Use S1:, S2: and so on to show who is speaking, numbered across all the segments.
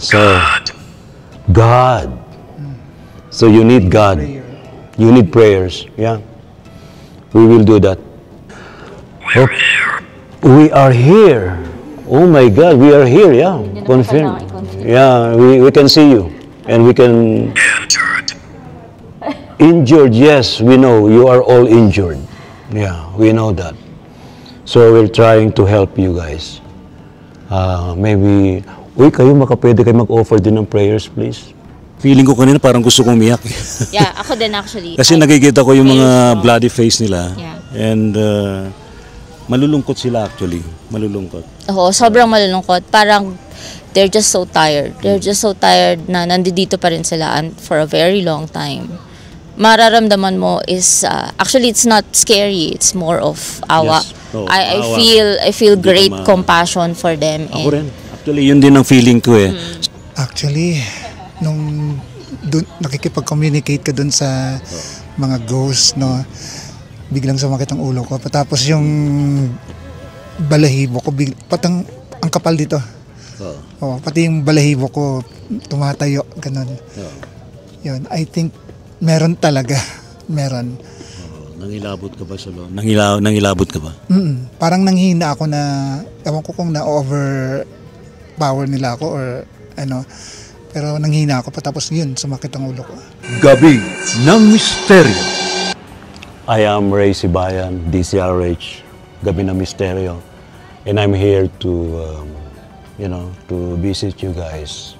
S1: So, God. So you need God. You need prayers. Yeah. We will do that. We are here. Oh my God, we are here. Yeah. Confirm. Yeah, we can see you. And we can... Injured, yes, we know. You are all injured. Yeah, we know that. So we're trying to help you guys. Maybe... Uy, pwede kayo mag-offer din ng prayers, please? Feeling ko kanina parang gusto kong umiyak.
S2: Yeah, ako din actually.
S1: Kasi nakikita ko yung mga bloody face nila.
S2: Yeah.
S1: And malulungkot sila actually. Malulungkot.
S2: Oo, sobrang malulungkot. Parang they're just so tired. They're just so tired na nandito pa rin sila and for a very long time. Mararamdaman mo is, actually it's not scary. It's more of awa.
S1: Yes. Oh,
S2: I
S1: awa.
S2: I feel great compassion for them.
S1: Ako rin. Actually, yun din ang feeling ko eh.
S3: Actually, nung nakikipag-communicate ka dun sa mga ghosts, no, biglang sumakit ang ulo ko. Tapos yung balahibo ko, patang ang kapal dito. Oh, pati yung balahibo ko tumatayo, ganun. Yun, I think meron talaga. Meron.
S1: Nangilabot ka ba sa loob? Nangilabot ka ba?
S3: Parang nanghina ako na, ewan ko kung na-overpower nila ako or ano. Pero nanghina ako patapos yun, sumakit ang ulo ko.
S4: Gabi ng Misteryo.
S1: I am Ray Sibayan, DCRH, Gabi ng Misteryo. And I'm here to, to visit you guys.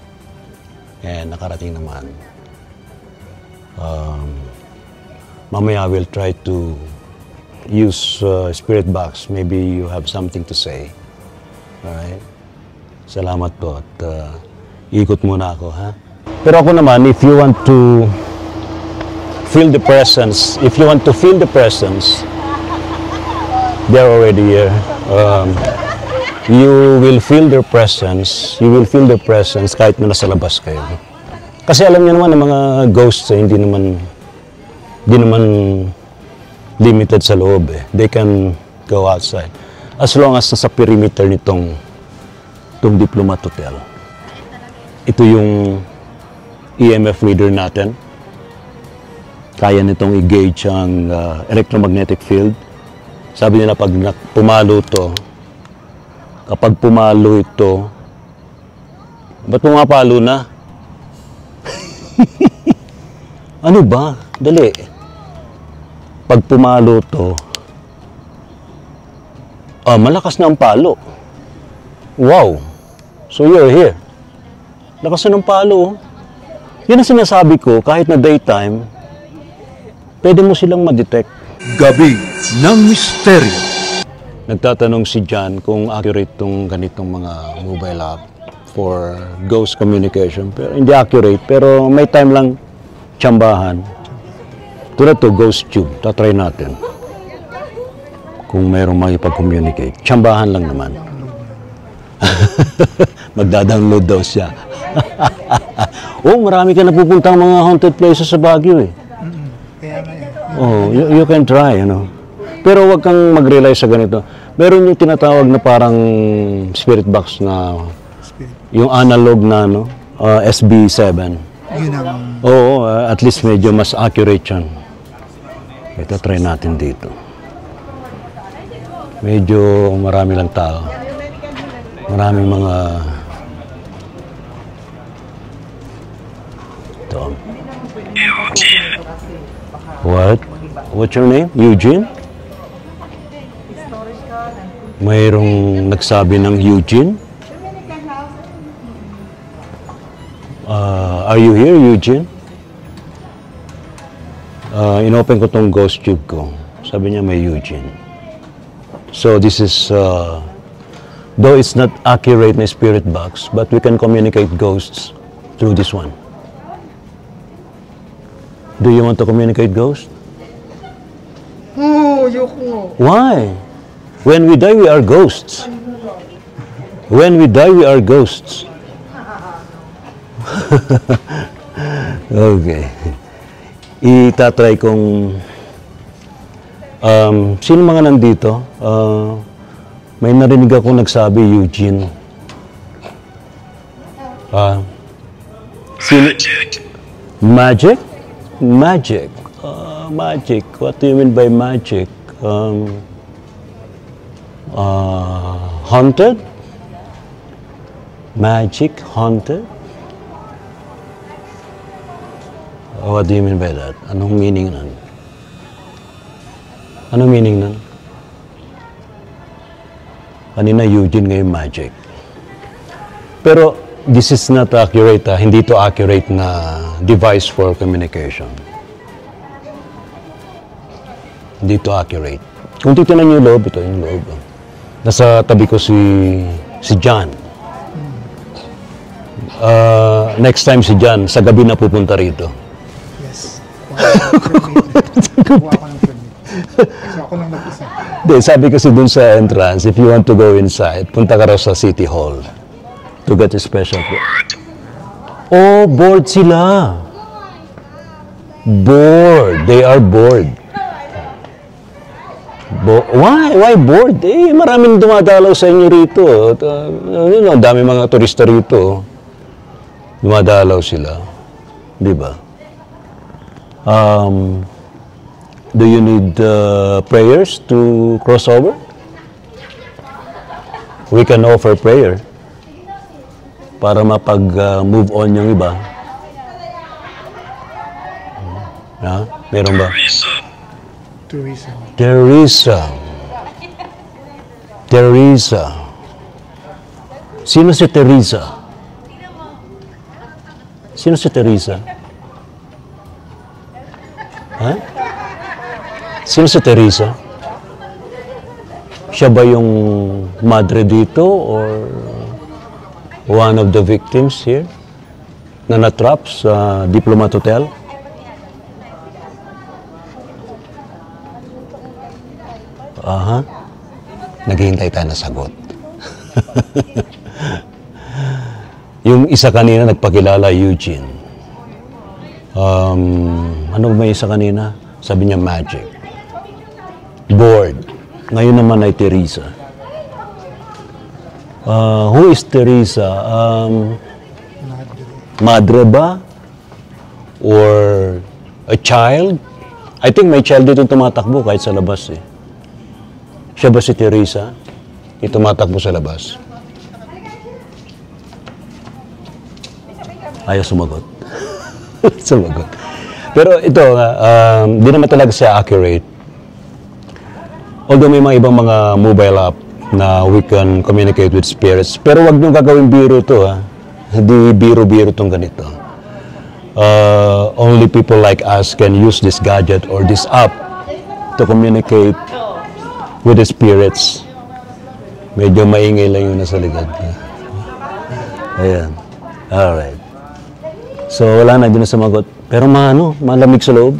S1: And nakarating naman. Mamaya I will try to use spirit box. Maybe you have something to say. Alright? Salamat po at ikot muna ako, ha? Pero ako naman, if you want to feel the presence, they're already here. You will feel their presence kahit na nasa labas kayo. Kasi alam niyo naman, ang mga ghosts hindi naman limited sa loob eh. They can go outside. As long as nasa perimeter nitong Diplomat Hotel. Ito yung EMF reader natin. Kaya nitong i-gauge ang electromagnetic field. Sabi nila pag kapag pumalo ito, ba't pumapalo na? Ano ba? Dali. Pag pumalo to, malakas na ang palo. Wow! So you're here. Lakas na ng palo. Yan ang sinasabi ko, kahit na daytime, pwede mo silang ma-detect.
S4: Gabi ng Misteryo.
S1: Nagtatanong si John kung accurate tong ganitong mga mobile app for ghost communication. Pero hindi accurate, pero may time lang tsambahan. Tulad to, Ghost Tube. Tatry natin. Kung mayroong makipag-communicate. Tsambahan lang naman. Magda-download daw siya. Marami ka napupuntang mga haunted places sa Baguio eh. You can try, Pero wag kang mag-rely sa ganito. Meron yung tinatawag na parang spirit box na yung analog na SB7. Oo, at least medyo mas accurate yan. Ito, try natin dito. Medyo marami lang tao. Maraming mga... Ito. What? What's your name? Eugene? Mayroong nagsabi ng Eugene? Are you here, Eugene? Inopen ko tong ghost tube ko. Sabi niya may Eugene. So this is, though it's not accurate na spirit box, but we can communicate ghosts through this one. Do you want to communicate ghosts? Why? When we die, we are ghosts. When we die, we are ghosts. Okay. Itatry kong... sino mga nandito? May narinig ako nagsabi, Eugene. Magic? Magic. Magic. What do you mean by magic? Haunted? Magic? Haunted? What do you mean by that? Anong meaning nun? Anong meaning nun? Kanina Eugene, ngayon magic. Pero this is not accurate. Hindi to accurate na device for communication. Hindi to accurate. Kung titinan niyo yung loob, ito yung loob. Nasa tabi ko si John. Next time si John, sa gabi na pupunta rito.
S3: Yes. Kuha ko ng permit. So ako lang mag-isa.
S1: Hindi, sabi kasi dun sa entrance, if you want to go inside, punta ka raw sa City Hall to get a special board. Oh, bored sila. Bored. They are bored. Why bored? Eh, maraming dumadalaw sa inyo rito. Ang dami mga turista rito. Dumadalaw sila. Di ba? Do you need prayers to cross over? We can offer prayer para mapag-move on yung iba. Meron ba? Teresa. Sino si Teresa? Sino si Teresa? Ha? Sino si Teresa? Siya ba yung madre dito or one of the victims here na natrap sa Diplomat Hotel? Aha. Naghihintay tayo na sagot. Yung isa kanina nagpakilala, Eugene. Ano ba yung isa kanina? Sabi niya magic. Bored. Ngayon naman ay Teresa. Who is Teresa? Madre ba? Or a child? I think may child dito tumatakbo kahit sa labas eh. Siya ba si Teresa? Yung tumatakbo sa labas. Ayaw sumagot. Sumagot. Pero ito, di naman talaga siya accurate. Although may mga ibang mga mobile app na we can communicate with spirits. Pero wag niyong gagawin biro to ha. Hindi biro-biro tong ganito. Only people like us can use this gadget or this app to communicate with the spirits. Medyo maingay lang yung nasa likod. Ayan. Alright. So wala na, hindi na sumagot. Pero malamig sa loob.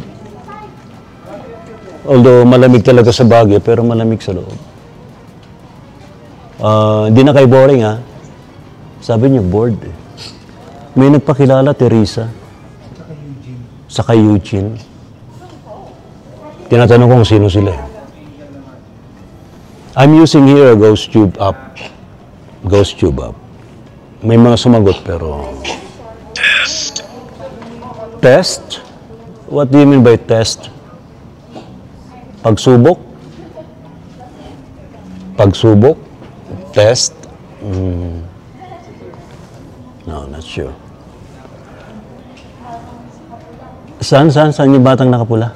S1: Although malamig talaga sa Baguio, pero malamig sa loob. Hindi na kayo boring ha. Sabi niyo, bored eh. May nagpakilala, Teresa. Saka Eugene. Tinatanong ko kung sino sila eh. I'm using here a ghost tube app. Ghost tube app. May mga sumagot pero... Test? What do you mean by test? Pagsubok? Pagsubok? Test? No, not sure. Saan yung batang nakapula?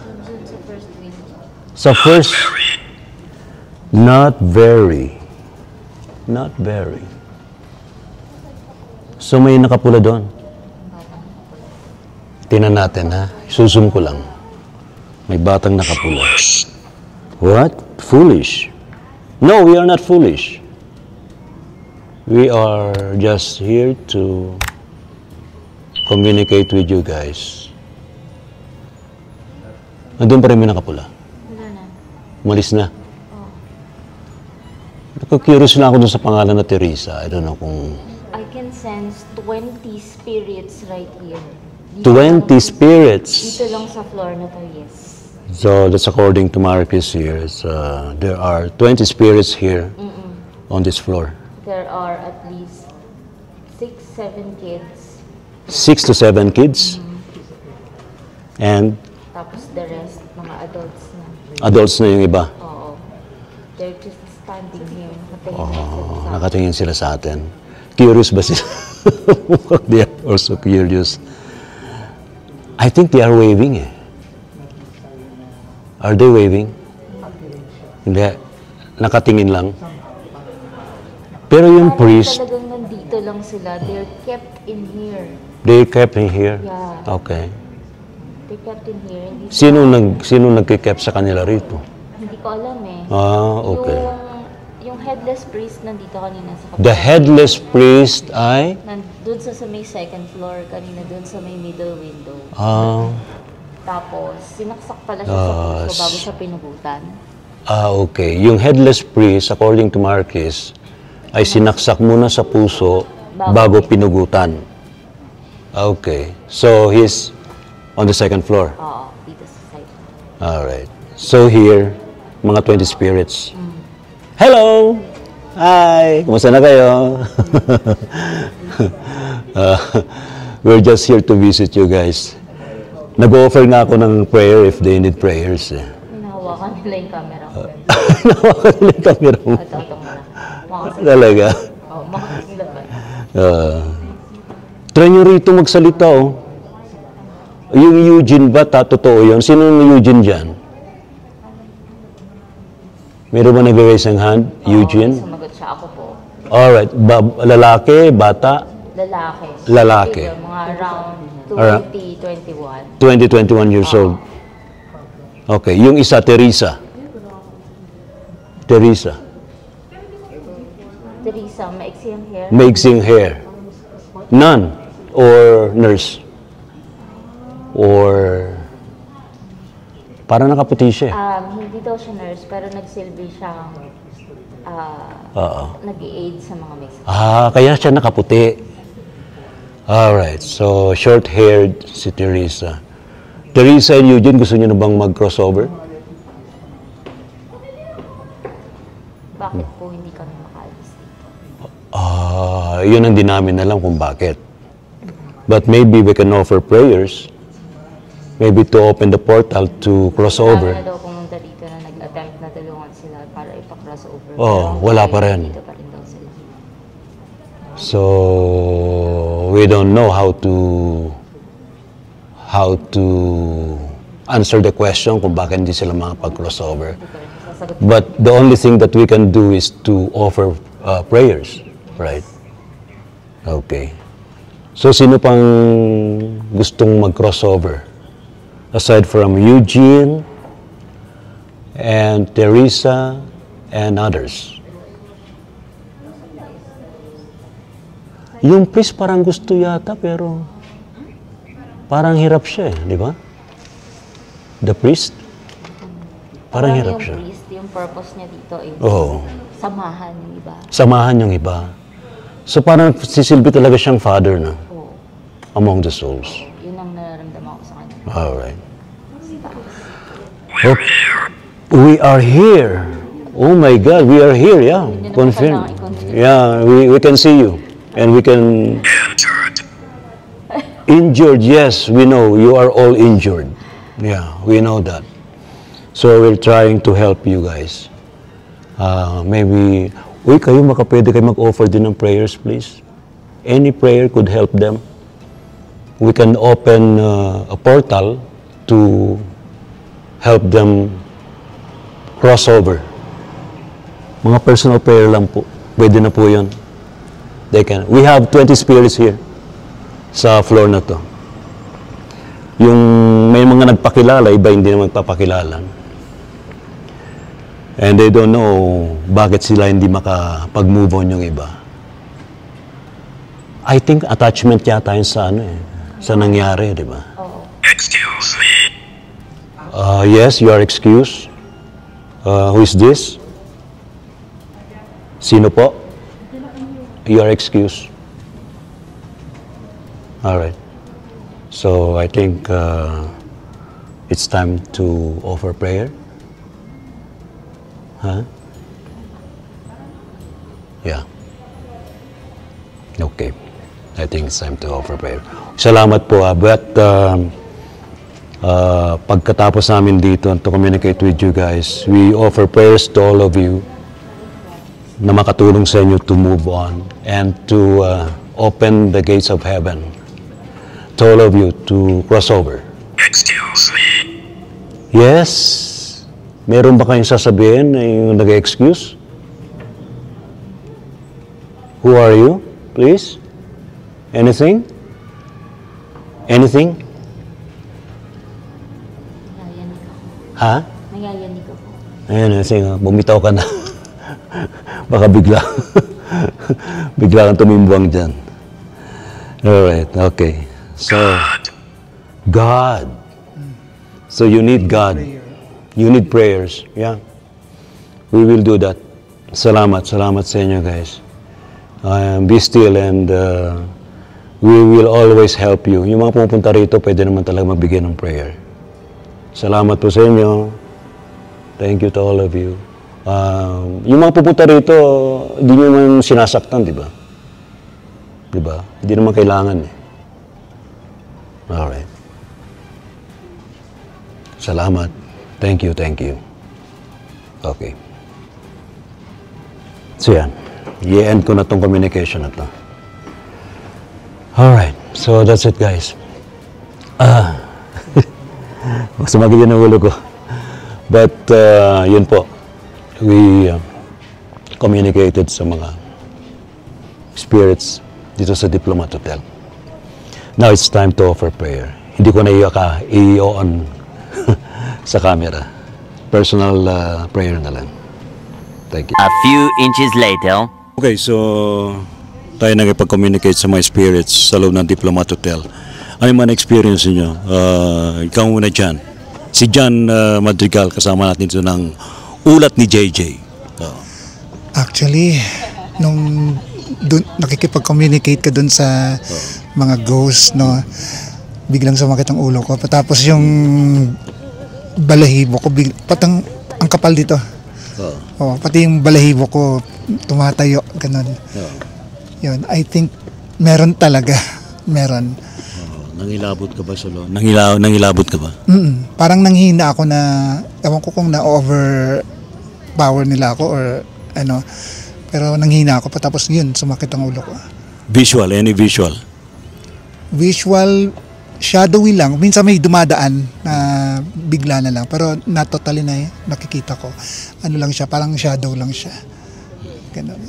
S1: Sa first... Not very. Not very. So may nakapula doon. Tingnan natin ha. Susum ko lang. May batang nakapula. What? Foolish? No, we are not foolish. We are just here to communicate with you guys. Nandun pa rin may nakapula? Wala na. Umalis na? Curious na ako dun sa pangalan na Teresa. I don't know kung...
S5: I can sense 20 spirits right here.
S1: 20 spirits?
S5: Dito lang sa floor na to, yes.
S1: So that's according to Marcus here. There are 20 spirits here on this floor.
S5: There are at least 6, 7 kids
S1: 6 to 7 kids. And
S5: Tapos the rest, mga adults na.
S1: adults na yung iba.
S5: Oo. They're just standing here. Nakatingin lang sila sa
S1: Nakatingin sila sa atin. Curious ba sila? They are also curious. I think they are waving eh. Are they waving? Hindi. Nakatingin lang. Pero yung
S5: Parang
S1: priest,
S5: talagang nandito lang sila. They're kept in here.
S1: they kept in here?
S5: Yeah.
S1: Okay.
S5: They kept in here.
S1: Sino nagkikep sa kanila rito?
S5: Hindi ko alam eh.
S1: Ah, okay.
S5: Yung headless priest nandito kanina sa
S1: The headless priest ay?
S5: Nandun sa may second floor, kanina dun sa may middle window. Tapos, sinaksak pala siya sa puso bago siya pinugutan.
S1: Okay. Yung headless priest, according to Marquis, ay sinaksak muna sa puso bago pinugutan. Okay. So, he's on the second floor.
S5: Oo, dito sa side.
S1: Alright. So here, mga 20 spirits. Hello! Hi! Kumusta na kayo? We're just here to visit you guys. Nag-offer nga ako ng prayer if they need prayers. Eh.
S5: Hinahawakan nila yung camera ko.
S1: Nawakan nila yung camera mo.
S5: Ito muna.
S1: Talaga.
S5: Oo, makakasila ba?
S1: Try nyo rito magsalita, oh. Yung Eugene ba, totoo yun? Sino yung Eugene dyan? Meron ba nag-raise ang hand? Eugene?
S5: Sumagot siya, ako po.
S1: Alright. Lalaki, bata?
S5: Lalaki.
S1: Lalaki.
S5: Bigger, mga around
S1: Alright.
S5: 20, 21.
S1: 20, 21 years old. Okay. Yung isa, Teresa. Teresa.
S5: Teresa, maiksi ang hair.
S1: Maigsing hair. Nun. Or nurse. Or parang nakaputi siya.
S5: Hindi daw siya nurse, pero nagsilbi siyang nag-i-aid sa mga may sakit.
S1: Kaya siya nakaputi. Alright. So, short-haired si Teresa. Teresa and Eugene, gusto niyo na bang mag-crossover?
S5: Bakit po hindi kami makaalis dito?
S1: Yun ang di namin alam kung bakit. But maybe we can offer prayers. Maybe to open the portal to cross over.
S5: Marami na daw pumunta dito na nag-attempt na tulungan sila para ipa-cross over.
S1: Wala pa rin.
S5: Dito pa rin daw sila.
S1: So, we don't know how to answer the question kung bakit hindi sila makapag-crossover.
S5: Hindi ko rin sasagot.
S1: But the only thing that we can do is to offer prayers, right? Okay. So, sino pang gustong mag-crossover? Aside from Eugene and Teresa and others. Yung priest parang gusto yata pero parang hirap siya eh, di ba? The priest? Parang hirap siya.
S5: Yung priest, yung purpose niya dito is samahan yung iba.
S1: Samahan yung iba. So parang sisilbi talaga siyang father na
S5: Oo.
S1: among the souls.
S5: Yun ang nararamdaman ko sa kanya.
S1: Alright. We are here. Oh my God, we are here, yeah.
S5: Hindi na
S1: Confirm.
S5: kailangan i-confirm.
S1: Yeah, we can see you. And we can... Injured, yes, we know. You are all injured. Yeah, we know that. So we're trying to help you guys. Maybe... kayo pwede kayo mag-offer din ng prayers, please. Any prayer could help them. We can open a portal to help them cross over. Mga personal prayer lang po. Pwede na po yun. They can. We have 20 spirits here sa floor na to. Yung may mga nagpakilala, iba hindi na magpapakilala. And they don't know bakit sila hindi makapag-move on yung iba. I think attachment yata yun sa sa nangyari, di ba?
S6: Excuse me.
S1: Yes, you are excused. Who is this? Sino po? You are excused. All right. So I think it's time to offer prayer. Huh? Yeah. Okay. I think it's time to offer prayer. Salamat po. But pagkatapos namin dito to communicate with you guys, we offer prayers to all of you na makatulong sa inyo to move on and to open the gates of heaven to all of you to cross over.
S6: Excuse me.
S1: Yes? Meron ba kayong sasabihin na yung nag-excuse? Who are you, please? Anything? Anything?
S5: Nangayanig ako.
S1: Ha?
S5: Nangayanig ako.
S1: Ayun, sige, bumitaw ka na. Baka bigla. Bigla kang tumimbuang dyan. Alright, okay. So, God. So you need God. You need prayers. Yeah. We will do that. Salamat sa inyo guys. Be still and we will always help you. Yung mga pupunta rito, pwede naman talaga magbigay ng prayer. Salamat po sa inyo. Thank you to all of you. Yung mga pupunta rito, hindi nyo naman sinasaktan, di ba? Di ba? Hindi naman kailangan eh. Alright. Salamat. Thank you, thank you. Okay. So yan. I-end ko na tong communication na to. Alright. So that's it guys. Sumakit yun ang ulo ko. But yun po. We communicated sa mga spirits dito sa Diplomat Hotel. Now it's time to offer prayer. Hindi ko na i-on sa camera. Personal prayer na lang. Thank you.
S7: A few inches later.
S1: Okay, so tayo nagipag-communicate sa mga spirits sa loob ng Diplomat Hotel. Ano yung mga experience niyo? Ikaw muna dyan. Si John Madrigal, kasama natin ito ng ulat ni JJ.
S3: Actually, nung nakikipag-communicate ka dun sa mga ghosts, no, biglang sumakit ang ulo ko. Tapos yung balahibo ko, patang ang kapal dito. Pati yung balahibo ko tumatayo, ganun. Yun, I think meron talaga. Meron.
S1: Nangilabot ka ba sa loob? Nangilabot ka ba?
S3: Parang nanghina ako na, ewan ko kung na-overpower nila ako or ano. Pero nanghina ako pa, tapos yun, sumakit ang ulo ko.
S1: Visual, any visual?
S3: Visual, shadowy lang. Minsan may dumadaan na bigla na lang. Pero not totally na nakikita ko. Ano lang siya, parang shadow lang siya. Ganun.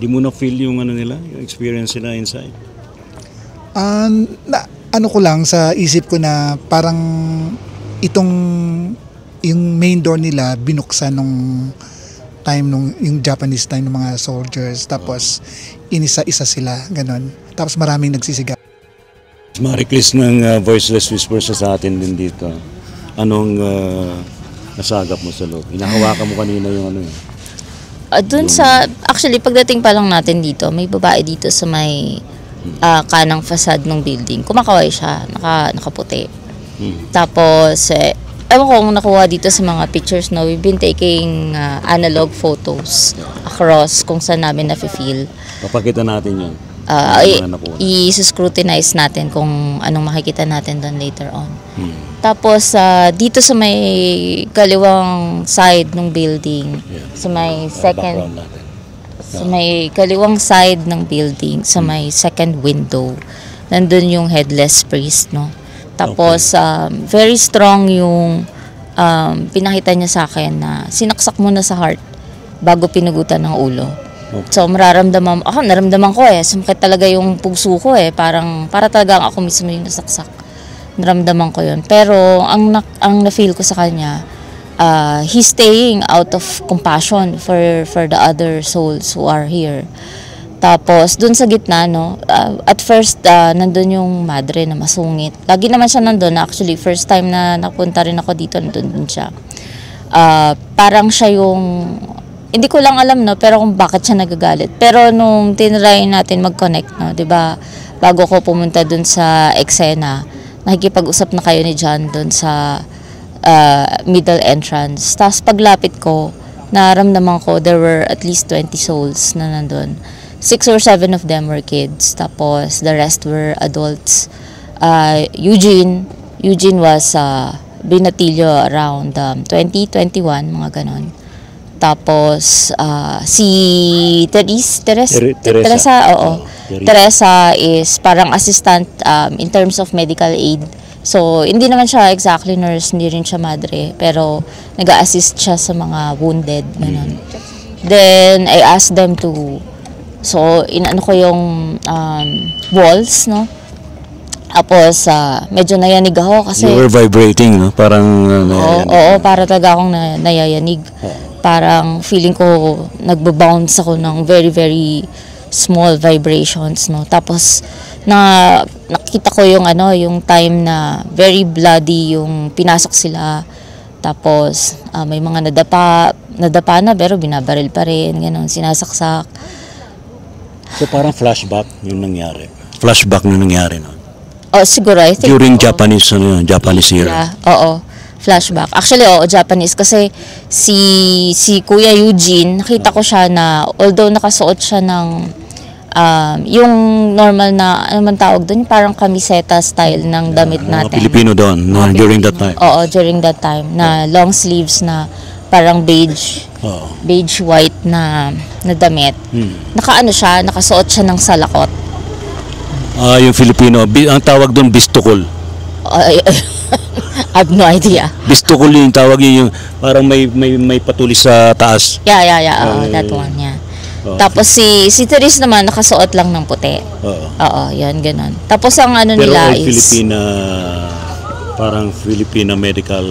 S1: Di mo na-feel yung ano nila, yung experience nila inside?
S3: Ano ko lang sa isip ko na parang yung main door nila binuksan nung time yung Japanese time ng mga soldiers, tapos inisa-isa sila, ganun. Tapos maraming nagsisigaw.
S1: Mariklis ng voiceless whispers sa atin din dito. Anong nasagap mo sa loob? Inahawakan mo kanina yung ano yun?
S2: Actually, pagdating pa lang natin dito, may babae dito sa may kanang facade ng building. Kumakaway siya, nakaputi. Tapos, ewan ko kung nakuha dito sa mga pictures, no, we've been taking analog photos across kung saan namin na-feel.
S1: Papakita natin yun.
S2: I-scrutinize natin kung anong makikita natin doon later on. Tapos, dito sa may kaliwang side ng building, sa may sa may kaliwang side ng building, sa may second window, nandun yung headless priest, no? Tapos, very strong yung pinakita niya sa akin na sinaksak mo na sa heart bago pinugutan ng ulo. So, naramdaman ko sumakit talaga yung puso ko para talagang ako mismo yung nasaksak. Naramdaman ko yun. Pero, ang na-feel ko sa kanya, he's staying out of compassion for the other souls who are here. Tapos, dun sa gitna, no, at first, nandun yung madre na masungit. Lagi naman siya nandun. Actually, first time na napunta rin ako dito, nandun din siya. Parang siya yung, hindi ko lang alam, no, pero kung bakit siya nagagalit. Pero nung tinry natin mag-connect, no, diba, bago ko pumunta dun sa eksena, nakikipag-usap na kayo ni John dun sa middle entrance. Tapos paglapit ko, naramdaman ko there were at least 20 souls na nandun. 6 or 7 of them were kids. Tapos the rest were adults. Eugene was binatilyo around 20, 21, mga ganon. Tapos si Teresa, oo. Teresa is parang assistant in terms of medical aid. So, hindi naman siya exactly nurse, hindi rin siya madre, pero nag-a-assist siya sa mga wounded, ganun. Then, I asked them to, so, inano ko yung walls, no? Tapos, medyo nayanig ako kasi...
S1: You were vibrating, no? Parang
S2: Oo, para talaga akong nayayanig. Parang feeling ko nagbabounce ako ng very, very small vibrations, no? Tapos, nakita ko yung yung time na very bloody yung pinasok sila. Tapos may mga nadapa na pero binabaril pa rin, ganun, sinasaksak.
S1: So parang flashback yung nangyari. Flashback yung nangyari, no?
S2: Oh, siguro I think
S1: During Japanese era.
S2: Yeah, oo. Flashback. Actually, Japanese kasi si Kuya Eugene, nakita ko siya na although nakasuot siya ng yung normal na, ano man tawag doon, parang kamiseta style ng damit natin.
S1: Pilipino doon, during that time.
S2: Oo, during that time, na long sleeves na parang beige white na damit. Nakaano siya, nakasuot siya ng salakot.
S1: Yung Filipino, ang tawag doon, bistukol.
S2: I have no idea.
S1: Bistukol yung tawag yung parang may patulis sa taas.
S2: Yeah, that one, yeah. Tapos si Therese naman nakasuot lang ng puti. Oo, yan ganun. Tapos ang nila is Filipina medical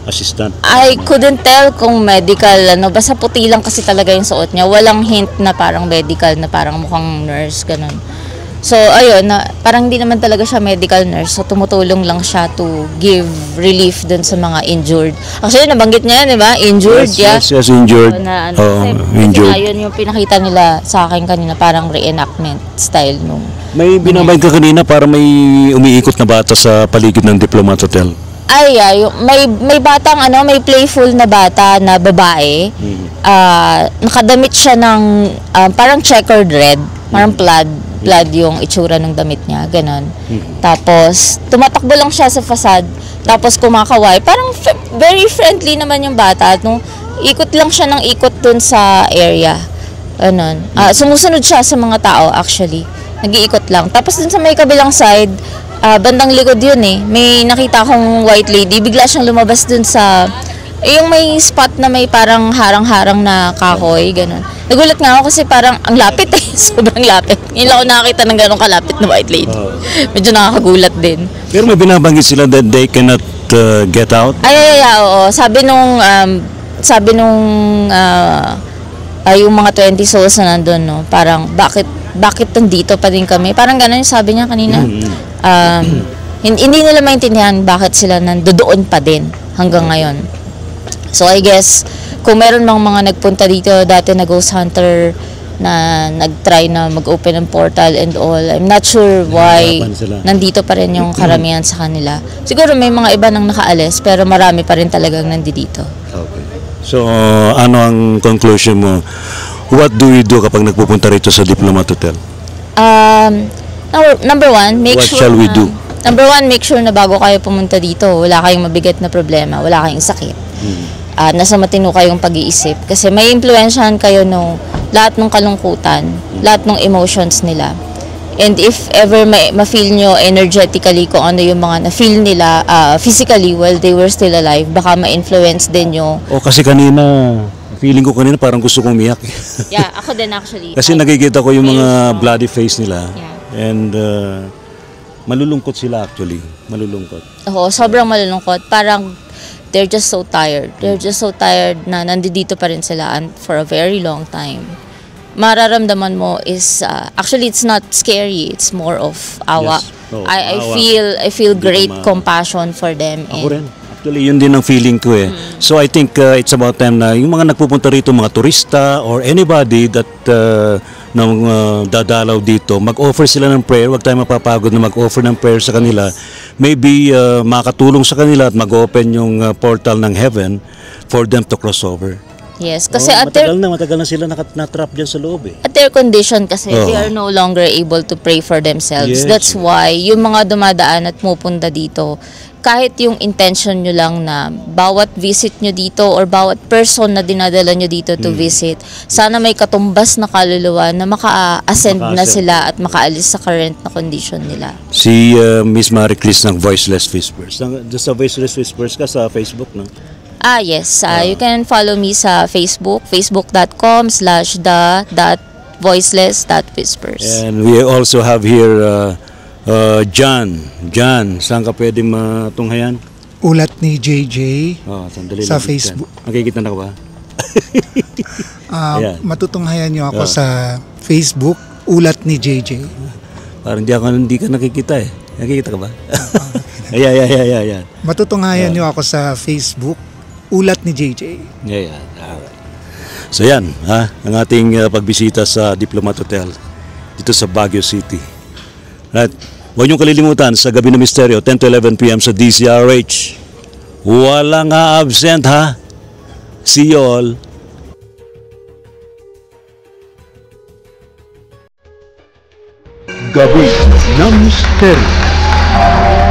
S2: assistant. I couldn't tell kung medical basta puti lang kasi talaga yung suot niya. Walang hint na parang medical, na parang mukhang nurse ganun. So, ayun, parang hindi naman talaga siya medical nurse. So, tumutulong lang siya to give relief dun sa mga injured. Actually, nabanggit niya yan, di ba? Injured,
S1: yes, injured.
S2: Injured. Ayun yung pinakita nila sa akin kanina, parang reenactment style nung...
S1: May binabay ka kanina para may umiikot na bata sa paligid ng Diplomat Hotel.
S2: May batang may playful na bata na babae. Nakadamit siya ng parang checkered red, parang plaid yung itsura ng damit niya, ganon. Tapos tumatakbo lang siya sa fasad, tapos kumakaway. Parang very friendly naman yung bata, no? Ikot lang siya ng ikot dun sa area. Ganon. Sumusunod siya sa mga tao actually. Nag-iikot lang. Tapos dun sa may kabilang side, bandang likod yun may nakita akong white lady, bigla siyang lumabas dun sa yung may spot na may parang harang-harang na kahoy, gano'n. Nagulat nga ako kasi parang ang lapit sobrang lapit. Ngayon lang ako nakakita ng gano'ng kalapit na white lady. Medyo nakakagulat din.
S1: Pero may binabanggit sila that they cannot get out?
S2: Oo. Sabi nung yung mga 20 souls na nandun, no, parang bakit nandito pa din kami? Parang gano'n yung sabi niya kanina. Hindi nila maintindihan bakit sila nandoon pa din hanggang ngayon. So I guess kung meron mga nagpunta dito dati na ghost hunter na nag-try na mag-open ng portal and all, I'm not sure why nandito pa rin yung karamihan sa kanila. Siguro may mga iba nang nakaalis pero marami pa rin talagang nandito.
S1: Okay. So ano ang conclusion mo? What do we do kapag nagpupunta rito sa Diplomat Hotel?
S2: Number one, make
S1: What
S2: sure
S1: shall we do?
S2: Number one, make sure na bago kayo pumunta dito, wala kayong mabigat na problema, wala kayong sakit. Nasa matino kayong pag-iisip. Kasi may impluwensyahan kayo lahat ng kalungkutan, lahat ng emotions nila. And if ever ma-feel nyo energetically kung ano yung mga na-feel nila physically while they were still alive, baka ma-influence din nyo.
S1: Kasi feeling ko kanina parang gusto kong umiyak.
S2: Yeah, ako din actually.
S1: Kasi nakikita ko yung mga bloody face nila.
S2: Yeah.
S1: And malulungkot sila actually. Malulungkot.
S2: Oo, sobrang malulungkot. Parang they're just so tired. They're just so tired na nandito pa rin sila for a very long time. Mararamdaman mo is actually it's not scary, it's more of awa.
S1: Yes.
S2: I feel great compassion for them.
S1: Ako rin. Actually, yun din ang feeling ko So I think it's about time na yung mga nagpupunta rito, mga turista or anybody that dadalaw dito, mag-offer sila ng prayer. Huwag tayo mapapagod na mag-offer ng prayer sa kanila. Maybe makatulong sa kanila at mag-open yung portal ng heaven for them to cross over.
S2: Yes, kasi
S1: matagal na sila natrap dyan sa loob eh.
S2: at their condition kasi
S1: Oo.
S2: they are no longer able to pray for themselves.
S1: Yes.
S2: That's why yung mga dumadaan at pupunta dito, kahit yung intention nyo lang na bawat visit nyo dito or bawat person na dinadala nyo dito to visit, sana may katumbas na kaluluwa na maka-ascend na
S1: Maka-ascend.
S2: sila at makaalis sa current na condition nila.
S1: Si Miss Marie Chris ng Voiceless Whispers. Sa Voiceless Whispers ka sa Facebook, no?
S2: Yes. You can follow me sa Facebook, facebook.com/the.voiceless.whispers.
S1: And we also have here John. John, saan ka pwede matunghayan?
S3: Ulat ni JJ
S1: Sandali
S3: sa
S1: lang.
S3: Facebook.
S1: Nakikita na ka ba? Ayan.
S3: Matutunghayan nyo ako sa Facebook, Ulat ni JJ.
S1: Parang hindi ka nakikita eh. Nakikita ka ba? Ayan.
S3: Matutunghayan nyo ako sa Facebook, Ulat ni JJ.
S1: Yeah. Alright. So yan, ang ating pagbisita sa Diplomat Hotel dito sa Baguio City. Right. Huwag niyong kalilimutan sa Gabi ng Misteryo, 10 to 11 p.m. sa DZRH. Walang absent ha. See you all.
S4: Gabi ng Misteryo.